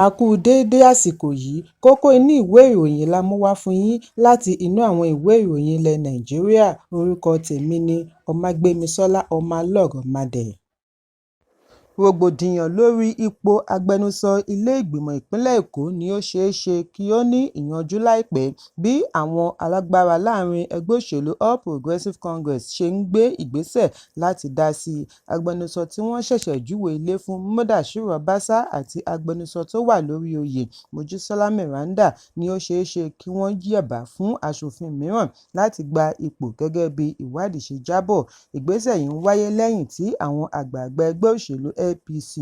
A kú déédé àsìkò yìí, kókó inú ìwé ìròyìn la mú wá fún yín láti inú àwọn ìwé ìròyìn ilẹ̀ Nàìjíríà. Orúkọ tèmi ni Ọmágbémisọ́lá Ọmọlọ́rọ̀mọdẹ̀. Rògbòdìyàn lórí ipò agbẹnusọ ilé-ìgbìmọ̀ ìpínlẹ̀ Èkó ni ó ṣeé ṣe kí ó ní ìyanjú láìpẹ́ bí àwọn alágbára láàrin ẹgbẹ́ òṣèlú All Progressives Congress ṣe ń gbé ìgbésẹ̀ láti dá sí i. Agbẹnusọ tí wọ́n ṣẹ̀ṣẹ̀ júwe ilé fún Mudashiru Obasa àti agbẹnusọ tó wà lórí oyè Mojisola Meranda ni ó ṣeé ṣe kí wọ́n yẹ̀bá fún aṣòfin mìíràn láti gba ipò gẹ́gẹ́ bí ìwádìí ṣe jábọ̀. Ìgbésẹ̀ yìí ń wáyé lẹ́yìn tí àwọn àgbààgbà ẹgbẹ́ òṣèlú APC,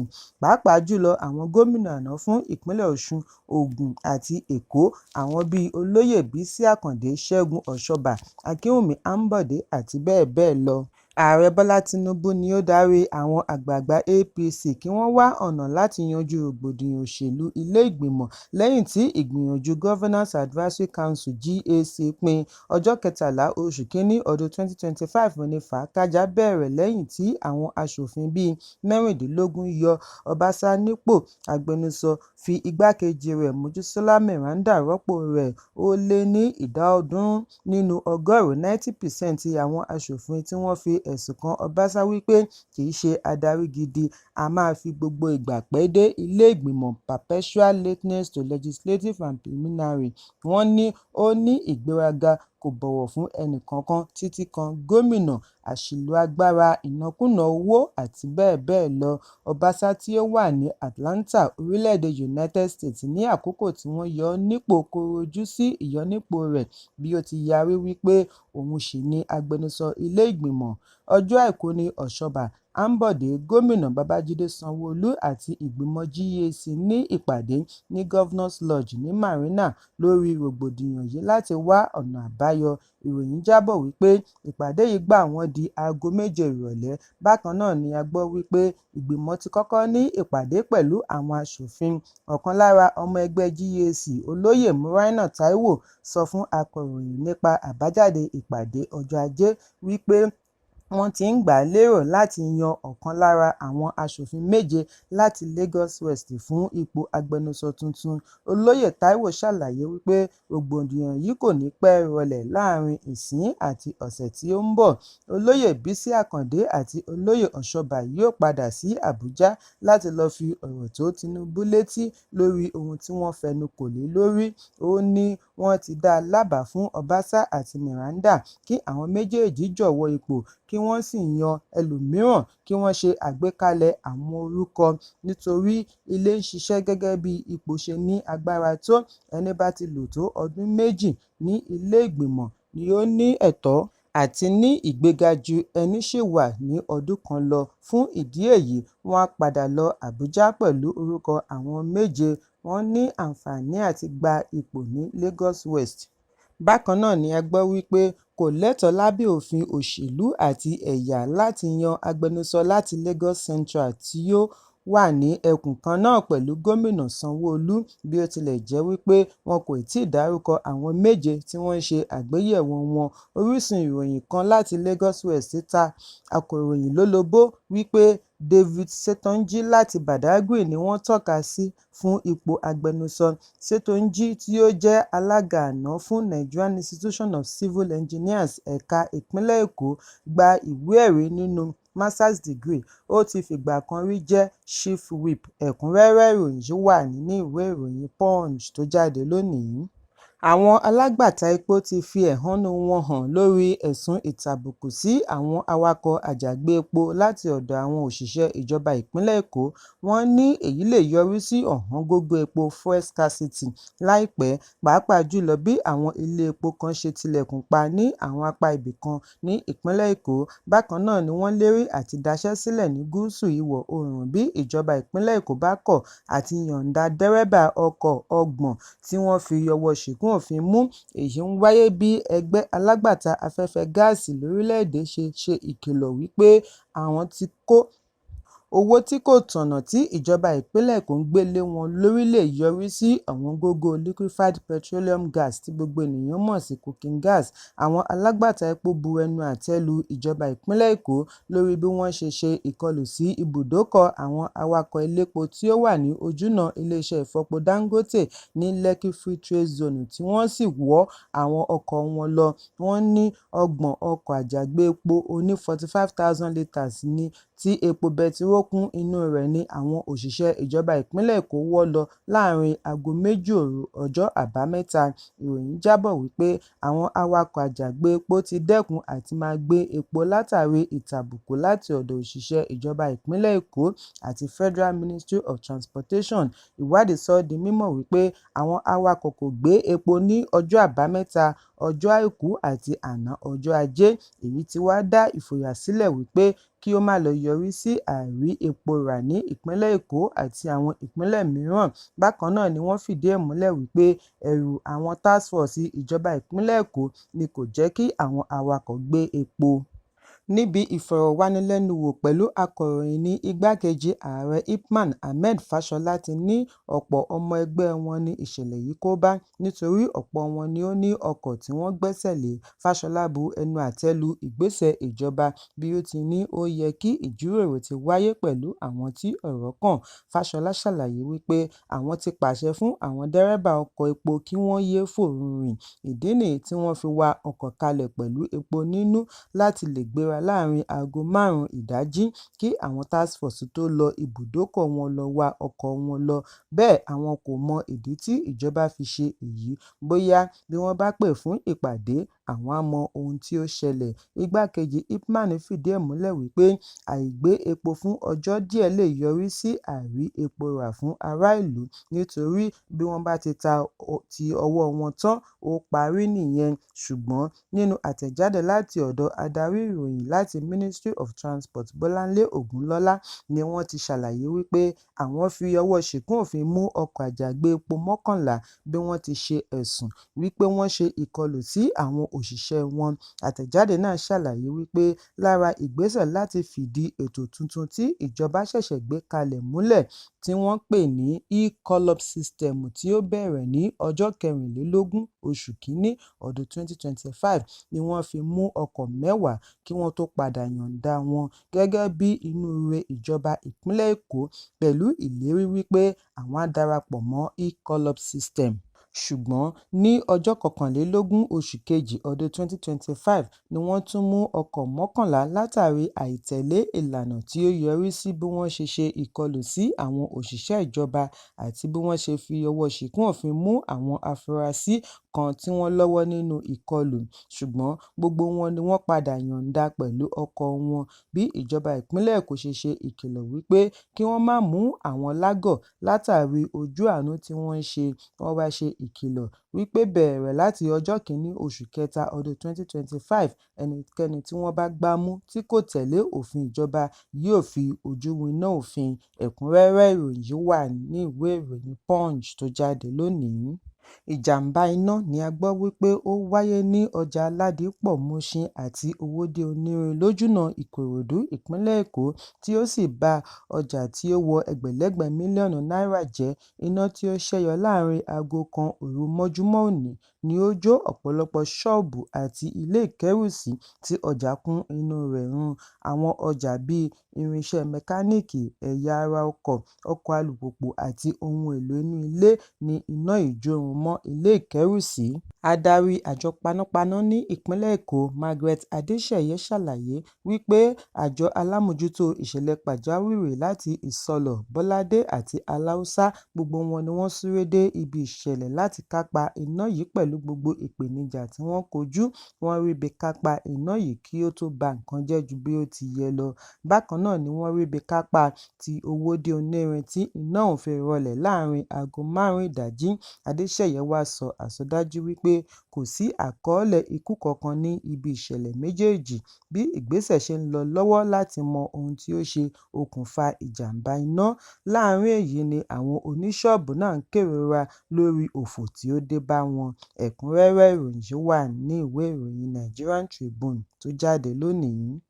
pàápàá jùlọ àwọn gómìnà àná fún ìpínlẹ̀ Ọ̀ṣun, Ògùn àti Èkó, àwọn bíi Olóyè Bísí Àkàndé, Ṣẹ́gun Ọ̀ṣọ́bà, Akínwùmí Àǹbọ̀dé àti bẹ́ẹ̀ bẹ́ẹ̀ lọ. Ààrẹ Bọ́lá Tinubu ni ó darí àwọn àgbààgbà APC kí wọ́n wá ọ̀nà láti yanjú rògbòdìyàn òṣèlú ilé-ìgbìmọ̀ lẹ́yìn tí ìgbìyànjú Governance Advisory Council (GAC) pín ọjọ́ 13 oṣù Kínní ọdún 2025 ní fàákájà bẹ̀rẹ̀ lẹ́yìn tí àwọn aṣòfin bíi 16 yọ Obasa nípò agbẹnusọ, fi igbákejì rẹ̀ Mojisola Meranda rọ́pò rẹ̀. Ó lé ní ìdá 90 nínú ọgọ́rùn-ún 90% àwọn aṣòfin tí wọ́n fi ẹ̀sùn kan Obasa wípé kì í ṣe adarí gidi, a máa fi gbogbo ìgbà pẹ́ dé ilé-ìgbìmọ̀ (perpetual lateness to legislative and preliminary). Wọ́n ní ó ní ìgbéraga, kò bọ̀wọ̀ fún ẹnìkankan títí kan gómìnà, àṣìlò agbára, ìnákúnàá owó àti bẹ́ẹ̀ bẹ́ẹ̀ lọ. Obasa tí ó wà ní Atlanta, orílẹ̀-èdè United States ní àkókò tí wọ́n yọ ọ́ nípò kọ̀rọ̀ojú sí ìyọnípò rẹ̀ bí ó ti yarí wípé òun ṣì ni agbẹnusọ ilé-ìgbìmọ̀. Ọjọ́ Àìkú ni Ọ̀ṣọ́bà, Àǹbọ̀dé, Gómìnà Babájídé Sanwó-Olú àti ìgbìmọ̀ GAC ní ìpàdé ní Governors Lodge ní Marina lórí rògbòdìyàn yìí láti wá ọ̀nà àbáyọ. Ìròyìn jábọ̀ wípé ìpàdé yìí gbà wọ́n di aago 7 ìrọ̀lẹ́. Bákan náà ni a gbọ́ wípé ìgbìmọ̀ ti kọ́kọ́ ní ìpàdé pẹ̀lú àwọn aṣòfin. Ọ̀kan lára ọmọ ẹgbẹ́ GAC, Olóyè Muraina Taiwo, sọ fún akọ̀ròyìn nípa àbájáde ìpàdé ọjọ́ Ajé wípé wọ́n ti ń gbà lérò láti yan ọ̀kan lára àwọn aṣòfin 7 láti Lagos West fún ipò agbẹnusọ tuntun. Olóyè Taiwo ṣàlàyé wípé rògbòdìyàn yìí kò ní pẹ́ rọlẹ̀ láàrin ìsìn àti ọ̀sẹ̀ tí ó ń bọ̀. Olóyè Bísí Àkàndé àti Olóyè Ọ̀ṣọ́bà yóò padà sí Àbújá láti lọ fi ọ̀rọ̀ tó Tinubu létí lórí ohun tí wọ́n fẹnu kò lé lórí. Ó ní wọ́n ti dá lábàá fún Obasa àti Meranda kí àwọn méjèèjì jọ̀wọ́ ipò kí wọ́n sì yan ẹlòmíràn, kí wọ́n ṣe àgbékalẹ̀ àwọn orúkọ, nítorí ilé ń ṣiṣẹ́ gẹ́gẹ́ bí ipò ṣe ní agbára tó. Ẹni bá ti lò tó ọdún 2 ní ilé-ìgbìmọ̀ ni ó ní ẹ̀tọ́ àti ní ìgbéga ju ẹni ṣì wà ní ọdún kan lọ. Fún ìdí èyí, wọ́n á padà lọ Àbújá pẹ̀lú orúkọ àwọn 7. Wọ́n ní àǹfààní àti gba ipò ní Lagos West. Bákan náà ni a gbọ́ wípé kò lẹ́tọ̀ọ́ lábẹ́ òfin òṣèlú àti ẹ̀yà láti yan agbẹnusọ láti Lagos Central tí ó wà ní ẹkùn kan náà pẹ̀lú Gómìnà Sanwó-Olú, bí ó tilẹ̀ jẹ́ wípé wọn kò tíì dárúkọ àwọn 7 tí wọ́n ń ṣe àgbéyẹ̀wò wọn. Orísun ìròyìn kan láti Lagos West ta akọ̀ròyìn lólobó wípé David Ṣètọ́njí láti Badagry ni wọ́n tọ́ka sí fún ipò agbẹnusọ. Ṣètọ́njí, tí ó jẹ́ alága àná fún Nigerian Institution of Civil Engineers ẹ̀ka ìpínlẹ̀ Èkó, gba ìwé-ẹ̀rí nínú Master's degree. Ó ti fìgbà kan rí jẹ́ Chief Whip. Ẹ̀kúnrẹ́rẹ́ ìròyìn yìí wà nínú ìwé ìròyìn Punch tó jáde lónìí. Àwọn alágbàtà epo ti fi ẹ̀hónú wọn hàn lórí ẹ̀sùn ìtàbùkù sí àwọn awakọ̀ àjàgbé epo láti ọ̀dọ̀ àwọn òṣìṣẹ́ ìjọba ìpínlẹ̀ Èkó. Wọ́n ní èyí lè yọrí sí ọ̀wọ́ngógó epo fuel scarcity láìpẹ́, pàápàá jùlọ bí àwọn ilé epo kan ṣe tilẹ̀kùn pa ní àwọn apá ibì kan ní ìpínlẹ̀ Èkó. Bákan náà ni wọ́n lérí àti daṣẹ́ sílẹ̀ ní gúúsù ìwọ̀ oòrùn bí ìjọba ìpínlẹ̀ Èkó bá kọ̀ àti yọ̀ǹda dẹ́rẹ́bà ọkọ̀ 30 tí wọ́n fi ọwọ́ ṣìgún òfin mú. Èyí ń wáyé bí ẹgbẹ́ alágbàtà afẹ́fẹ́ gáàsì lórílẹ̀-èdè ṣe ìkìlọ̀ wípé àwọn tí kó owó tí kò tọ̀nà tí ìjọba ìpínlẹ̀ Èkó ń gbé lé wọn lórí lè yọrí sí ọ̀wọ́ngógó liquefied petroleum gas tí gbogbo ènìyàn mọ̀ sí cooking gas. Àwọn alágbàtà epo bu ẹnu àtẹ́ lu ìjọba ìpínlẹ̀ Èkó lórí bí wọ́n ṣe ìkọlù sí ibùdókọ̀ àwọn awakọ̀ elépo tí ó wà ní ojúnà iléeṣẹ́ ìfọpo Dangote ní Lekki Free Trade Zone tí wọ́n sì wọ́ àwọn ọkọ̀ wọn lọ. Wọ́n ní 30 ọkọ̀ àjàgbé epo oní 45,000 litres ní tí epo bẹtiró kún inú rẹ̀ ni àwọn òṣìṣẹ́ ìjọba ìpínlẹ̀ Èkó wọ́ lọ láàrin aago 2 òru ọjọ́ Àbámẹ́ta. Ìròyìn jábọ̀ wípé àwọn awakọ̀ àjàgbé epo ti dẹ́kun àti máa gbé epo látàrí ìtàbùkù láti ọ̀dọ̀ òṣìṣẹ́ ìjọba ìpínlẹ̀ Èkó àti Federal Ministry of Transportation. Ìwádìí sọ di mímọ̀ wípé àwọn awakọ̀ kò gbé epo ní ọjọ́ Àbámẹ́ta, ọjọ́ Àìkú àti àná ọjọ́ Ajé. Èyí tí wá dá ìfòyà sílẹ̀ wípé kí ó má lọ yọrí sí àìrí epo rà ní ìpínlẹ̀ Èkó àti àwọn ìpínlẹ̀ mìíràn. Bákan náà ni wọ́n fìdí ẹ̀ múlẹ̀ wípé ẹ̀rù àwọn task force ìjọba ìpínlẹ̀ Èkó ni kò jẹ́ kí àwọn awakọ̀ gbé epo. Níbi ìfọ̀rọ̀wánilẹ́nuwò pẹ̀lú akọ̀ròyìn ní igbákejì ààrẹ IPMAN Ahmed Fashola ti ní ọ̀pọ̀ ọmọ ẹgbẹ́ wọn ní ìṣẹ̀lẹ̀ yìí kó bá nítorí ọ̀pọ̀ wọn ni ó ní ọkọ̀ tí wọ́n gbẹ́sẹ̀ lé. Fashola bu ẹnu àtẹ́ lu ìgbésẹ̀ ìjọba bí ó ti ní ó yẹ kí ìjíròrò ti wáyé pẹ̀lú àwọn tí ọ̀rọ̀ kàn. Fashola ṣàlàyé wípé àwọn ti pàṣẹ fún àwọn dẹ́rẹ́bà ọkọ̀ epo kí wọ́n yéé fòru rìn. Ìdí nìyí tí wọ́n fi wa ọkọ̀ kalẹ̀ pẹ̀lú epo nínú láti lè gbéra láàrin aago 5 ìdájí kí àwọn task force tó lọ ibùdókọ̀ wọn lọ wa ọkọ̀ wọn lọ. Bẹ́ẹ̀ àwọn kò mọ ìdí tí ìjọba fi ṣe èyí, bóyá bí wọ́n bá pè fún ìpàdé àwọn á mọ ohun tí ó ṣẹlẹ̀. Igbákejì IPMAN fìdí ẹ̀ múlẹ̀ wípé àìgbé epo fún ọjọ́ díẹ̀ lè yọrí sí àìrí epo rà fún ará ìlú nítorí bí wọ́n bá ti ta ti ọwọ́ wọn tán ó parí nìyẹn. Ṣùgbọ́n nínú àtẹ̀jáde láti ọ̀dọ̀ adarí ìròyìn láti Ministry of Transport Bọ́láńlé Ògúnlọ́lá ni wọ́n ti ṣàlàyé wípé àwọn fi ọwọ́ ṣìkún òfin mú ọkọ̀ àjàgbé epo 11 bí wọ́n ti ṣe ẹ̀sùn wípé wọ́n ṣe ìkọlù sí àwọn òṣìṣẹ́ wọn. Àtẹ̀jáde náà ṣàlàyé wípé lára ìgbésẹ̀ láti fìdí ètò tuntun tí ìjọba ṣẹ̀ṣẹ̀ gbé kalẹ̀ múlẹ̀ tí wọ́n pè ní e-collop system tí ó bẹ̀rẹ̀ ní ọjọ́ 24 oṣù Kínní ọdún 2025 ni wọ́n fi mú ọkọ̀ 10 kí wọ́n tó padà yọ̀ǹda wọn gẹ́gẹ́ bí inúure ìjọba ìpínlẹ̀ Èkó pẹ̀lú ìlérí wípé àwọn á darapọ̀ mọ́ e-collop system. Ṣùgbọ́n ní ọjọ́ 21 oṣù Kejì ọdún 2025 ni wọ́n tún mú ọkọ̀ 11 látàrí àìtẹ̀lé ìlànà tí ó yọrí sí bí wọ́n ṣe ìkọlù sí àwọn òṣìṣẹ́ ìjọba àti bí wọ́n ṣe fi ọwọ́ ṣìkún òfin mú àwọn afurasí kan tí wọ́n lọ́wọ́ nínú ìkọlù. Ṣùgbọ́n gbogbo wọn ni wọ́n padà yọ̀ǹda pẹ̀lú ọkọ̀ wọn bí ìjọba ìpínlẹ̀ Èkó ṣe ìkìlọ̀ wípé kí wọ́n má mú àwọn lágọ̀ látàrí ojú àánú tí wọ́n ń ṣe. Wọ́n wá ṣe ìkìlọ̀ wípé bẹ̀rẹ̀ láti ọjọ́ 1 oṣù Kẹta ọdún 2025 ẹnikẹ́ni tí wọ́n bá gbá mú tí kò tẹ̀lé òfin ìjọba yóò fi ojú winá òfin. Ẹ̀kúnrẹ́rẹ́ ìròyìn yìí wà ní ìwé ìròyìn Punch tó jáde lónìí. Ìjàmbá iná ni a gbọ́ wípé ó wáyé ní ọjà Ládìpọ̀ Mushin àti Owódé Onírin lójúnà Ìkòròdú ìpínlẹ̀ Èkó tí ó sì ba ọjà tí ó wọ ẹgbẹ̀lẹ́gbẹ̀ mílíọ̀nù náírà jẹ́. Iná tí ó ṣẹ́yọ láàrin aago 1 òru mọ́júmọ́ òní ni ó jó ọ̀pọ̀lọpọ̀ ṣọ́ọ̀bù àti ilé ìkẹ́rùsí tí ọjà kún inú rẹ̀ run. Àwọn ọjà bíi irinṣẹ́ mẹkáníìkì, ẹ̀yà ara ọkọ̀, ọkọ̀ alùpùpù àti ohun èlò inú ilé ni iná ìjórun mọ́ ilé ìkẹ́rùsí. Adarí àjọ panápaná ní ìpínlẹ̀ Èkó Margaret Adéṣeyẹ ṣàlàyé wípé àjọ alámòjútó ìṣẹ̀lẹ̀ pàjáwìrì láti Ìsọlọ̀, Bọ́ládé àti Aláùsá gbogbo wọn ni wọ́n súré dé ibi ìṣẹ̀lẹ̀ láti kápá iná yìí pẹ̀lú gbogbo ìpèníjà tí wọ́n kojú. Wọ́n ríbi kápá iná yìí kí ó tó ba nǹkan jẹ́ ju bí ó ti yẹ lọ. Bákan náà ni wọ́n ríbi kápá ti Owódé Onírin tí iná ọ̀hún fi rọlẹ̀ láàrin aago 5 ìdájí. Adéṣeyẹ wá sọ àsọdájú wípé kò sí àkọọ́lẹ̀ ikú kankan ní ibi ìṣẹ̀lẹ̀ méjèèjì bí ìgbésẹ̀ ṣe ń lọ lọ́wọ́ láti mọ ohun tí ó ṣe okùnfà ìjàmbá iná. Láàárín èyí ni àwọn oníṣọ́ọ̀bù náà ń kérora lórí òfò tí ó dé bá wọn. Ẹ̀kúnrẹ́rẹ́ ìròyìn yìí wà ní ìwé ìròyìn Nigerian Tribune tó jáde lónìí.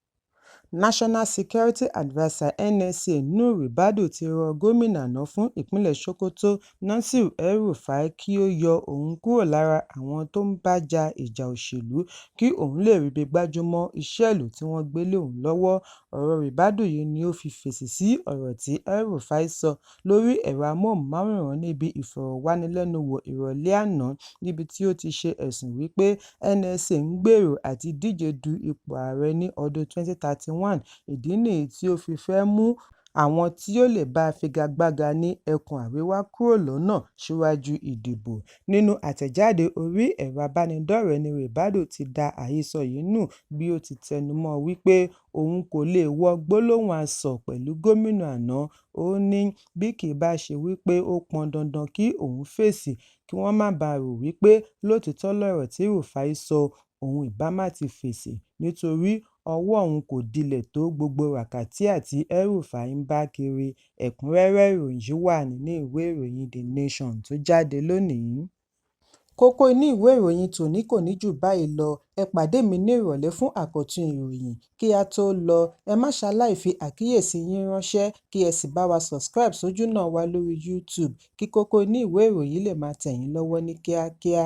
National Security Adviser (NSA) Nuhu Ribadu ti rọ gómìnà àná fún ìpínlẹ̀ Sokoto Nasir El-Rufai kí ó yọ òun kúrò lára àwọn tó ń bá ja ìjà òṣèlú kí òun lè ríbi gbájúmọ́ iṣẹ́ ìlú tí wọ́n gbé lé òun lọ́wọ́. Ọ̀rọ̀ Ribadu yìí ni ó fi fèsì sí ọ̀rọ̀ tí El-Rufai sọ lórí ẹ̀rọ amóhùnmáwòrán níbi ìfọ̀rọ̀wánilẹ́nuwò ìrọ̀lẹ́ àná, níbi tí ó ti ṣe ẹ̀sùn wípé NSA ń gbèrò àti díje du ipò ààrẹ ní ọdún 2031. Ìdí nìyí tí ó fi fẹ́ mú àwọn tí ó lè bá a figagbága ní ẹkùn àríwá kúrò lọ́nà síwájú ìdìbò. Nínú àtẹ̀jáde orí ẹ̀rọ abánidọ́rẹ̀ẹ́ ni Ribadu ti da àhesọ yìí nù bí ó ti tẹnumọ́ wípé òun kò lè wọ gbólóhùn asọ̀ pẹ̀lú gómìnà àná. Ó ní bí kì í bá ṣe wípé ó pọn dandan kí òun fèsì kí wọ́n má baà rò wípé lótìítọ́ lọ̀rọ̀ tí Rufai sọ, òun ìbá má ti fèsì nítorí ọwọ́ òun kò dilẹ̀ tó gbogbo ràkàtíà tí El-Rufai ń bá kiri. Ẹ̀kúnrẹ́rẹ́ ìròyìn yìí wà nínú ìwé ìròyìn The Nation tó jáde lónìí. Kókó inú ìwé ìròyìn tòní kò ní jù báyìí lọ. Ẹ pàdé mi ní ìrọ̀lẹ́ fún àkọ́tún ìròyìn. Kí a tó lọ, ẹ má ṣaláì fi àkíyèsí yín ránṣẹ́ kí ẹ sì bá wa subscribe sójúnà wa lórí YouTube kí kókó inú ìwé ìròyìn lè máa tẹ̀ yín lọ́wọ́ ní kíákíá.